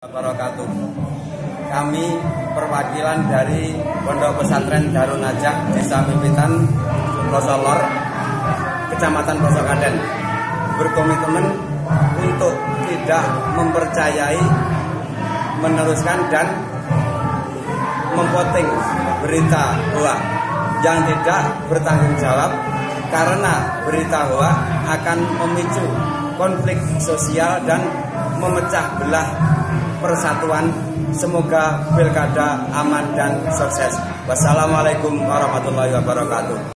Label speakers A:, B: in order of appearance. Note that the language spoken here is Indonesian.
A: Wabarakatuh. Kami perwakilan dari Pondok Pesantren Darun Najah Desa Mimpitan, Plosolor, Kecamatan Posokaden, berkomitmen untuk tidak mempercayai, meneruskan dan memposting berita hoax yang tidak bertanggung jawab, karena berita hoax akan memicu konflik sosial dan memecah belah persatuan. Semoga pilkada aman dan sukses. Wassalamualaikum warahmatullahi wabarakatuh.